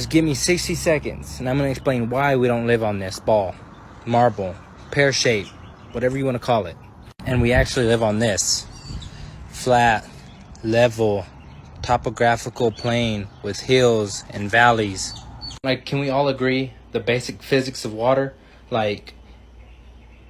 Just give me 60 seconds, and I'm going to explain why we don't live on this ball, marble, pear-shaped, whatever you want to call it. And we actually live on this flat, level, topographical plane with hills and valleys. Like, can we all agree the basic physics of water? Like,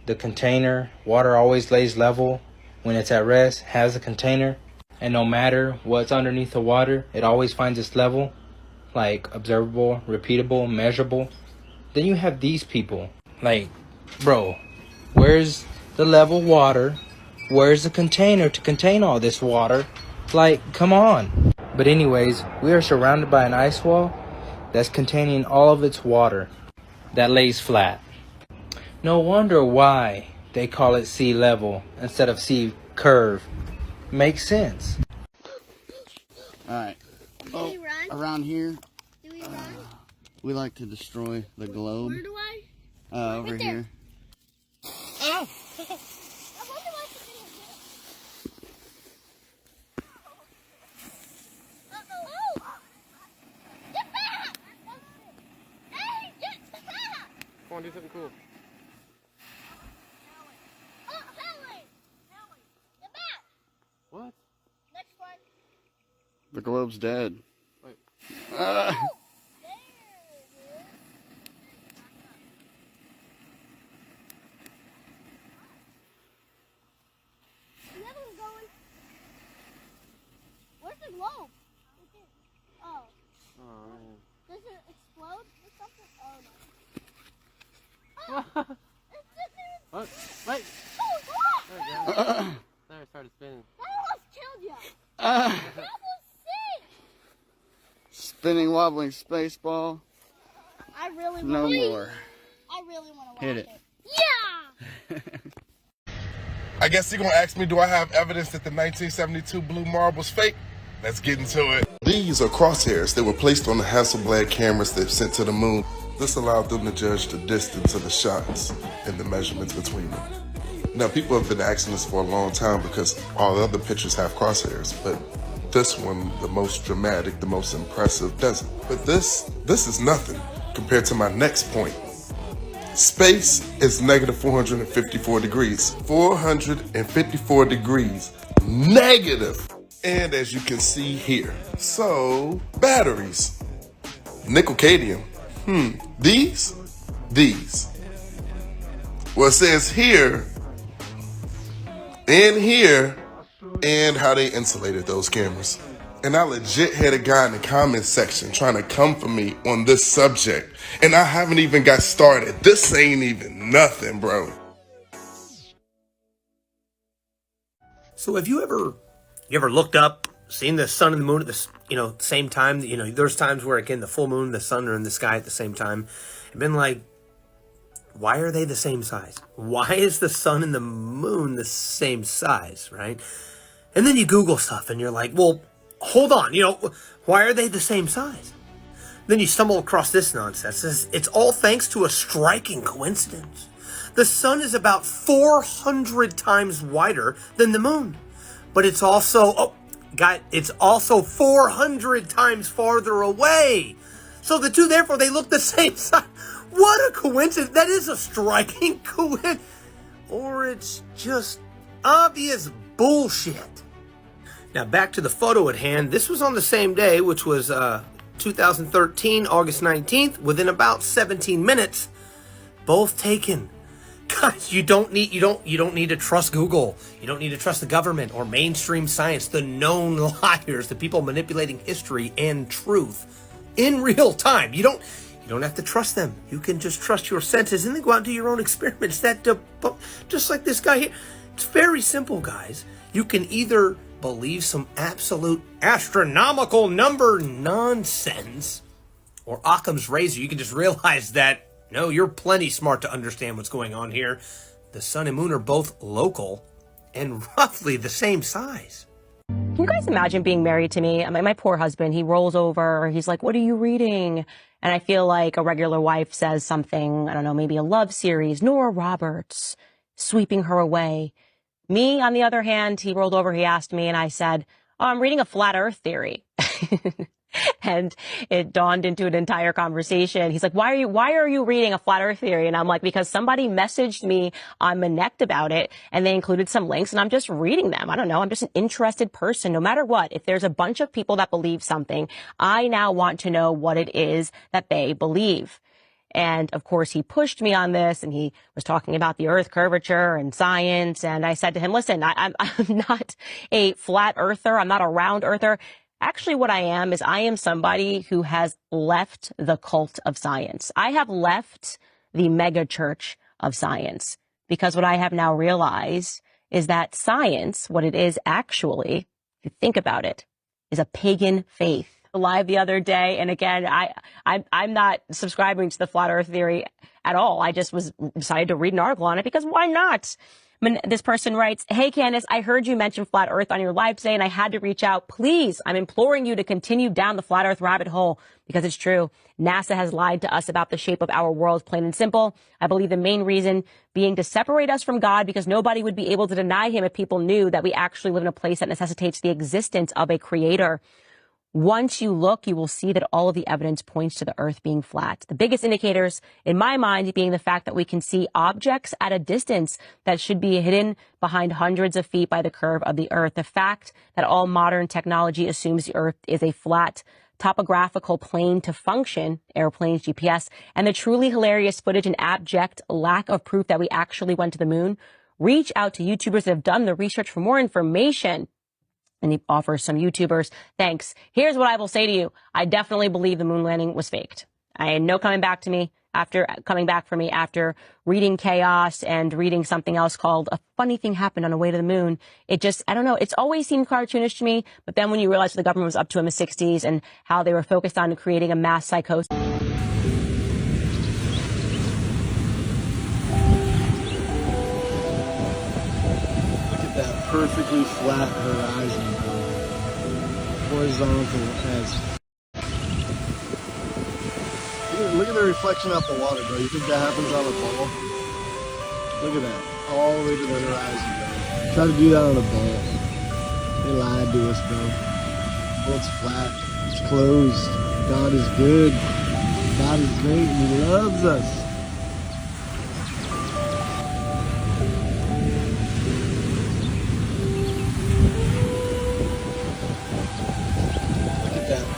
the container, water always lays level when it's at rest, has a container, and no matter what's underneath the water, it always finds its level, like observable, repeatable, measurable. Then you have these people, like, bro, where's the level water? Where's the container to contain all this water? Like, come on. But anyways, we are surrounded by an ice wall that's containing all of its water that lays flat. No wonder why they call it sea level instead of sea curve. Makes sense. Alright. Do we run? Around here, Do we run? we like to destroy the globe. Where do I? Over right here. Oh! I wonder why it's getting hit. Uh-oh. Oh! Get back! Hey, get back! Come on, do something cool. Oh, Haley! Get back! What? Next one. The globe's dead. Wait. Oh! There it is. The other one's going. Where's the globe? Oh. Oh, man. Does it explode or something? Oh no. Oh! It didn't. What? Wait! Oh, what? There we go. There, it started spinning. That almost killed you. That was sick. Spinning, wobbling space ball. I really No want to. more. I really want to watch Hit it. Yeah. I guess you're gonna ask me, do I have evidence that the 1972 blue marble's fake? Let's get into it. These are crosshairs that were placed on the Hasselblad cameras they've sent to the moon. This allowed them to judge the distance of the shots and the measurements between them. Now, people have been asking this for a long time because all the other pictures have crosshairs, but this one, the most dramatic, the most impressive, doesn't. But this is nothing compared to my next point. Space is negative 454 degrees. 454 degrees negative. And as you can see here, so batteries, nickel cadmium. These. Well, it says here and here, and how they insulated those cameras. And I legit had a guy in the comments section trying to come for me on this subject. And I haven't even got started. This ain't even nothing, bro. So have you ever looked up, seen the sun and the moon at the same time? There's times where again the full moon and the sun are in the sky at the same time, and been like, why are they the same size? Why is the sun and the moon the same size, right? And then you Google stuff and you're like, well, hold on, why are they the same size? Then you stumble across this nonsense. It's all thanks to a striking coincidence. The sun is about 400 times wider than the moon, but it's also, it's also 400 times farther away. So the two, therefore, they look the same size. What a coincidence. That is a striking coincidence. Or it's just obvious bullshit. Now, back to the photo at hand. This was on the same day, which was 2013, August 19th, within about 17 minutes. Both taken. Guys, you don't need to trust Google. You don't need to trust the government or mainstream science, the known liars, the people manipulating history and truth in real time. You don't have to trust them. You can just trust your senses and then go out and do your own experiments. Just like this guy here. It's very simple, guys. You can either believe some absolute astronomical number nonsense, or Occam's razor. You can just realize that, no, you're plenty smart to understand what's going on here. The sun and moon are both local and roughly the same size. Can you guys imagine being married to me? My poor husband, he rolls over. He's like, what are you reading? And I feel like a regular wife says something, I don't know, maybe a love series, Nora Roberts, sweeping her away. Me, on the other hand, he rolled over, he asked me, and I said, oh, I'm reading a flat earth theory. And it dawned into an entire conversation. He's like, why are you reading a flat earth theory? And I'm like, because somebody messaged me on Connect about it and they included some links and I'm just reading them. I don't know. I'm just an interested person. No matter what, if there's a bunch of people that believe something, I now want to know what it is that they believe. And of course, he pushed me on this and he was talking about the earth curvature and science. And I said to him, listen, I'm not a flat earther. I'm not a round earther. Actually, what I am somebody who has left the cult of science. I have left the mega church of science because what I have now realized is that science, what it is actually, if you think about it, is a pagan faith. Live the other day, and again, I'm not subscribing to the flat earth theory at all. I just decided to read an article on it because why not? This person writes, hey, Candace, I heard you mention flat earth on your live today and I had to reach out. Please, I'm imploring you to continue down the flat earth rabbit hole because it's true. NASA has lied to us about the shape of our world, plain and simple. I believe the main reason being to separate us from God because nobody would be able to deny him if people knew that we actually live in a place that necessitates the existence of a creator. Once you look, you will see that all of the evidence points to the earth being flat. The biggest indicators, in my mind, being the fact that we can see objects at a distance that should be hidden behind hundreds of feet by the curve of the earth. The fact that all modern technology assumes the earth is a flat topographical plane to function, airplanes, GPS, and the truly hilarious footage and abject lack of proof that we actually went to the moon. Reach out to YouTubers that have done the research for more information. And he offers some YouTubers. Thanks. Here's what I will say to you. I definitely believe the moon landing was faked. I had no coming back for me after reading Chaos and reading something else called A Funny Thing Happened on the Way to the Moon. It just, I don't know. It's always seemed cartoonish to me. But then when you realize what the government was up to in the 60s and how they were focused on creating a mass psychosis. That perfectly flat horizon, horizontal as. Look at the reflection off the water, bro. You think that happens on a ball? Look at that, all the way to the horizon, bro. Try to do that on a ball. They lied to us, bro. Well, it's flat. It's closed. God is good. God is great, and He loves us.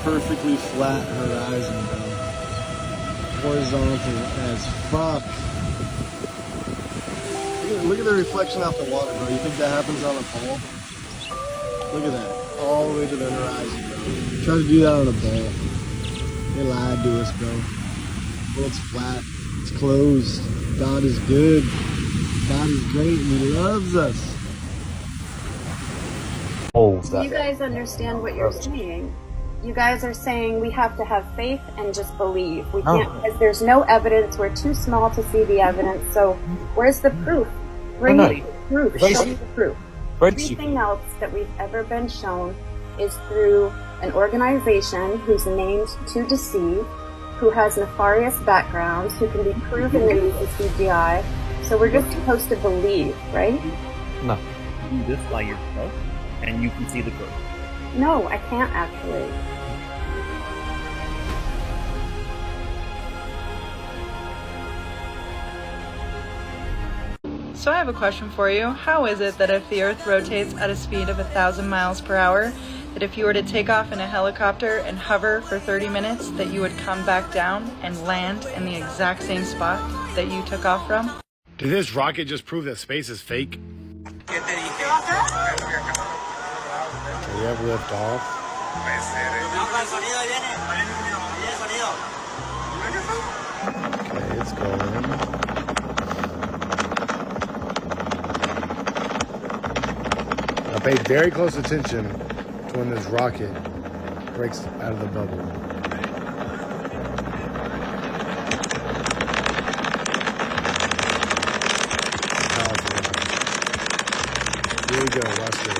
Perfectly flat horizon, bro. Horizontal as fuck. Look at the reflection off the water, bro. You think that happens on a ball? Look at that. All the way to the horizon, bro. Try to do that on a ball. They lied to us, bro. Well, it's flat. It's closed. God is good. God is great, and He loves us. Do you guys understand what you're saying? You guys are saying we have to have faith and just believe. We can't, because there's no evidence. We're too small to see the evidence. So where's the proof? Bring me the proof. Show me the proof. Everything else that we've ever been shown is through an organization who's named to deceive, who has nefarious backgrounds, who can be proven to use CGI. So we're just supposed to believe, right? No. You just by yourself, and you can see the proof. No, I can't actually. So I have a question for you. How is it that if the Earth rotates at a speed of 1,000 miles per hour, that if you were to take off in a helicopter and hover for 30 minutes, that you would come back down and land in the exact same spot that you took off from? Did this rocket just prove that space is fake? We have lift off. Okay, it's going. I paid very close attention to when this rocket breaks out of the bubble. Here we go, watch this.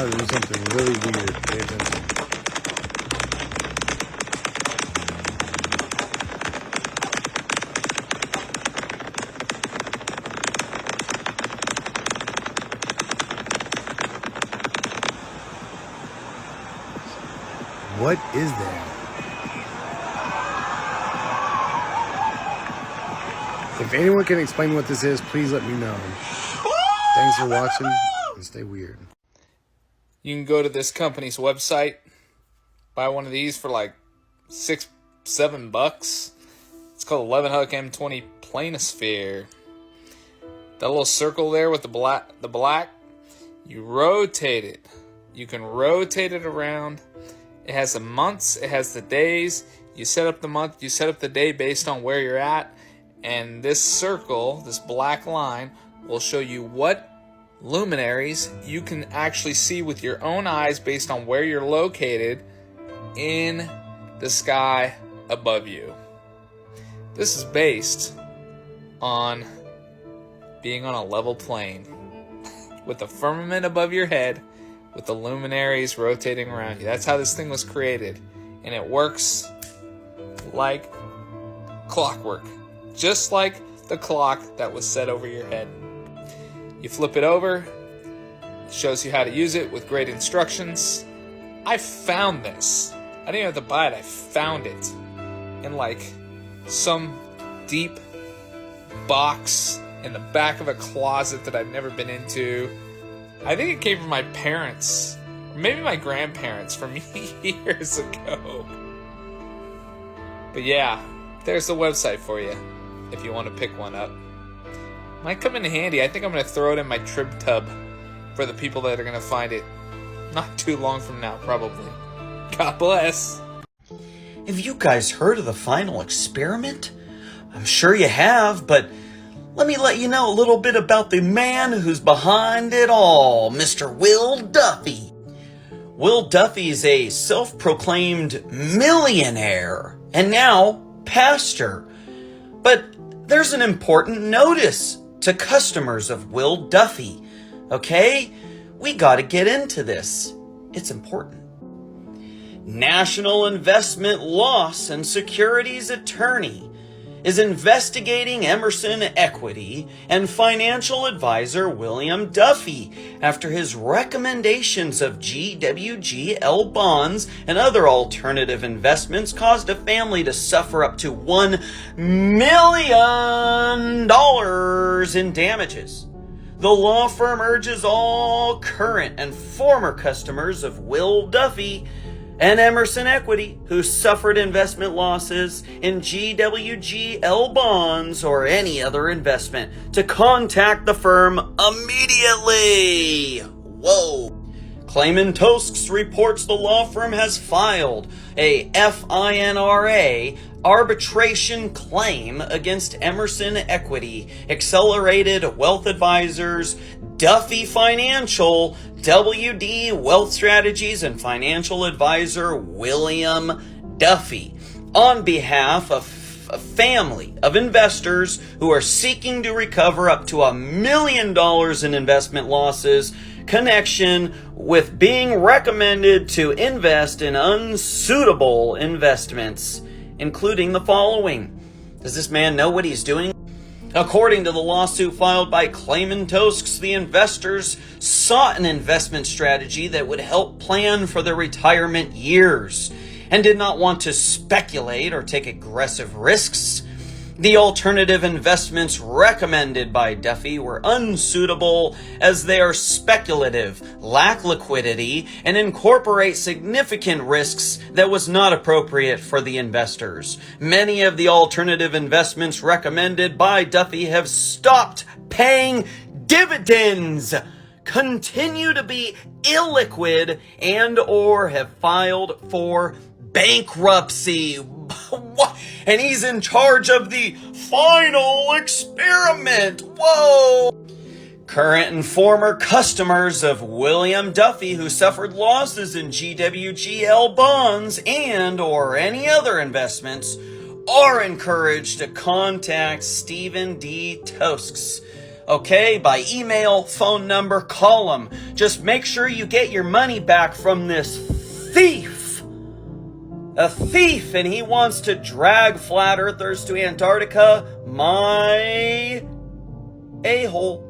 about to do something really weird. Pay attention. What is that? If anyone can explain what this is, please let me know. Thanks for watching, and stay weird. You can go to this company's website, buy one of these for like $6-7. It's called 11 Hook M20 Planisphere. That little circle there with the black, you rotate it. You can rotate it around. It has the months, it has the days. You set up the month, you set up the day based on where you're at. And this circle, this black line, will show you what luminaries you can actually see with your own eyes based on where you're located in the sky above you. This is based on being on a level plane with the firmament above your head, with the luminaries rotating around you. That's how this thing was created. And it works like clockwork. Just like the clock that was set over your head. You flip it over. It shows you how to use it with great instructions. I found this. I didn't have to buy it. I found it in like some deep box in the back of a closet that I've never been into. I think it came from my parents, or maybe my grandparents from years ago. But yeah, there's the website for you if you want to pick one up. Might come in handy. I think I'm going to throw it in my trib tub for the people that are going to find it not too long from now, probably. God bless. Have you guys heard of the final experiment? I'm sure you have, but let me let you know a little bit about the man who's behind it all, Mr. Will Duffy. Will Duffy's a self-proclaimed millionaire and now pastor. But there's an important notice to customers of Will Duffy, okay? We gotta get into this. It's important. National Investment Loss and Securities Attorney is investigating Emerson Equity and financial advisor William Duffy after his recommendations of GWGL bonds and other alternative investments caused a family to suffer up to $1 million in damages. The law firm urges all current and former customers of Will Duffy and Emerson Equity who suffered investment losses in GWGL bonds or any other investment to contact the firm immediately. Whoa. Clayman Tosks reports the law firm has filed a FINRA arbitration claim against Emerson Equity, Accelerated Wealth Advisors, Duffy Financial, WD Wealth Strategies, and financial advisor William Duffy on behalf of a family of investors who are seeking to recover up to $1 million in investment losses connection with being recommended to invest in unsuitable investments, including the following. Does this man know what he's doing? According to the lawsuit filed by Clayman Tosks, the investors sought an investment strategy that would help plan for their retirement years and did not want to speculate or take aggressive risks. The alternative investments recommended by Duffy were unsuitable as they are speculative, lack liquidity, and incorporate significant risks that was not appropriate for the investors. Many of the alternative investments recommended by Duffy have stopped paying dividends, continue to be illiquid, and or have filed for bankruptcy. And he's in charge of the final experiment. Whoa! Current and former customers of William Duffy who suffered losses in GWGL bonds and or any other investments are encouraged to contact Stephen D. Tosks Okay, by email, phone number, call them. Just make sure you get your money back from this thief. A thief, and he wants to drag flat earthers to Antarctica. My a-hole.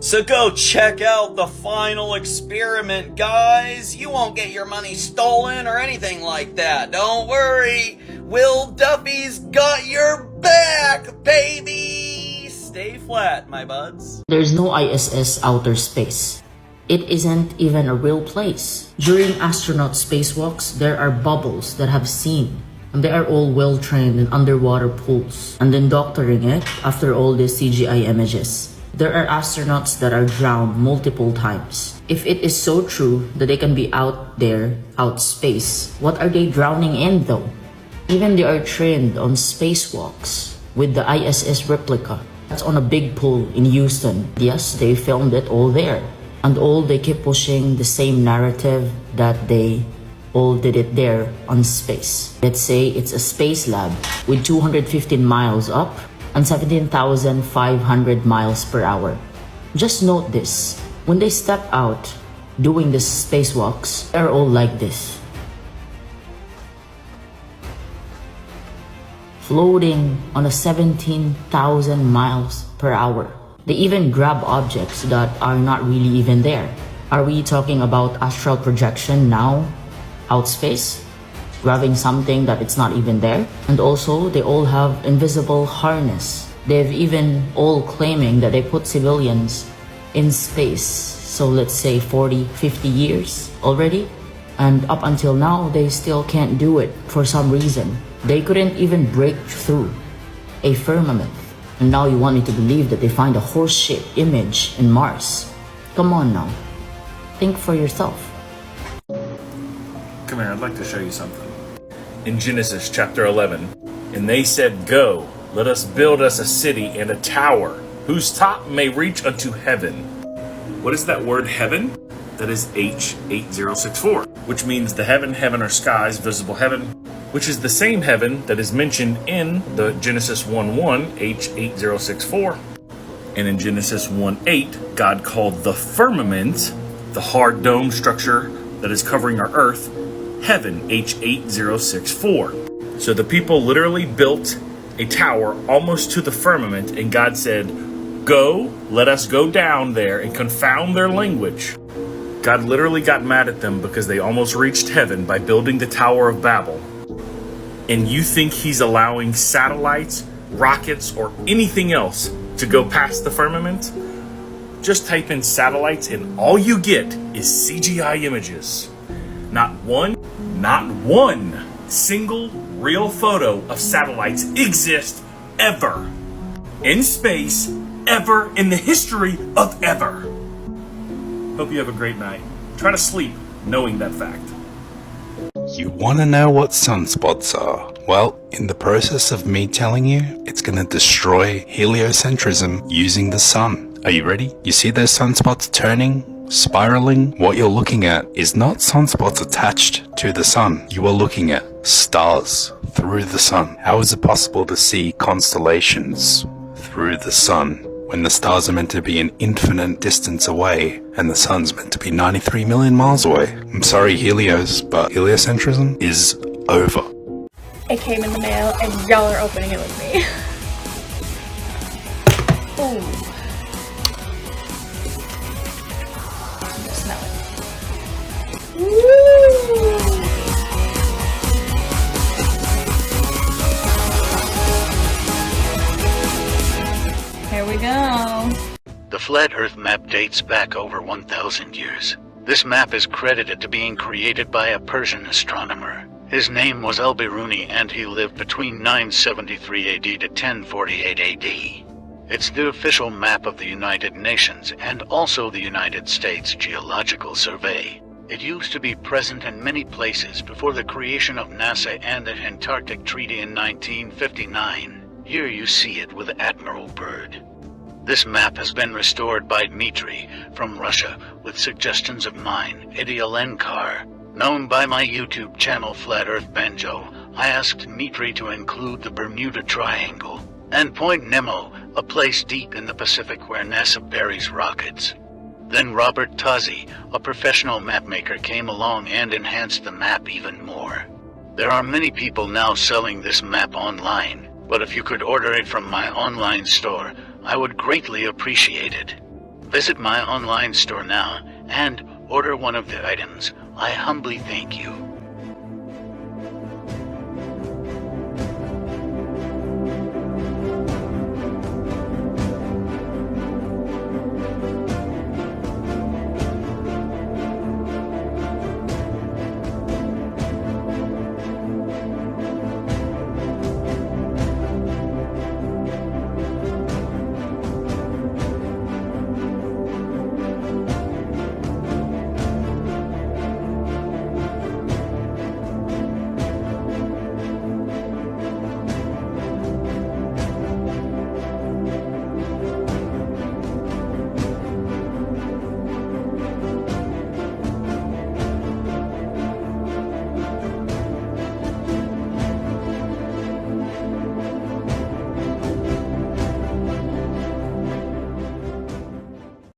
So go check out the final experiment, guys. You won't get your money stolen or anything like that. Don't worry. Will Duffy's got your back, baby. Stay flat, my buds. There's no ISS outer space. It isn't even a real place. During astronaut spacewalks, there are bubbles that have seen, and they are all well trained in underwater pools. And then doctoring it after all these CGI images. There are astronauts that are drowned multiple times. If it is so true that they can be out there, out space, what are they drowning in though? Even they are trained on spacewalks with the ISS replica. That's on a big pool in Houston. Yes, they filmed it all there. And all they keep pushing the same narrative that they all did it there on space. Let's say it's a space lab with 215 miles up and 17,500 miles per hour. Just note this, when they step out doing the spacewalks, they're all like this. Floating on a 17,000 miles per hour. They even grab objects that are not really even there. Are we talking about astral projection now? Out space? Grabbing something that it's not even there? And also, they all have invisible harness. They've even all claiming that they put civilians in space. So let's say 40, 50 years already. And up until now, they still can't do it for some reason. They couldn't even break through a firmament. And now you want me to believe that they find a horse-shaped image in Mars. Come on now. Think for yourself. Come here, I'd like to show you something. In Genesis chapter 11, and they said, "Go, let us build us a city and a tower, whose top may reach unto heaven." What is that word heaven? That is H8064, which means the heaven or skies, visible heaven, which is the same heaven that is mentioned in the Genesis 1:1, H8064. And in Genesis 1:8, God called the firmament, the hard dome structure that is covering our earth, heaven, H8064. So the people literally built a tower almost to the firmament, and God said, "Go, let us go down there and confound their language." God literally got mad at them because they almost reached heaven by building the Tower of Babel. And you think he's allowing satellites, rockets, or anything else to go past the firmament? Just type in satellites and all you get is CGI images. Not one single real photo of satellites exists ever in space, ever in the history of ever. Hope you have a great night. Try to sleep knowing that fact. You want to know what sunspots are? Well, in the process of me telling you, it's going to destroy heliocentrism using the sun. Are you ready? You see those sunspots turning, spiraling? What you're looking at is not sunspots attached to the sun. You are looking at stars through the sun. How is it possible to see constellations through the sun when the stars are meant to be an infinite distance away and the sun's meant to be 93 million miles away? I'm sorry, Helios, but heliocentrism is over. It came in the mail and y'all are opening it with me. Ooh. Smell it. Woo! Here we go. The Flat Earth map dates back over 1,000 years. This map is credited to being created by a Persian astronomer. His name was Al-Biruni, and he lived between 973 AD to 1048 AD. It's the official map of the United Nations and also the United States Geological Survey. It used to be present in many places before the creation of NASA and the Antarctic Treaty in 1959. Here you see it with Admiral Byrd. This map has been restored by Dmitry from Russia with suggestions of mine, Eddie Alenkar. Known by my YouTube channel Flat Earth Banjo, I asked Dmitry to include the Bermuda Triangle and Point Nemo, a place deep in the Pacific where NASA buries rockets. Then Robert Tozzi, a professional mapmaker, came along and enhanced the map even more. There are many people now selling this map online, but if you could order it from my online store, I would greatly appreciate it. Visit my online store now and order one of the items. I humbly thank you.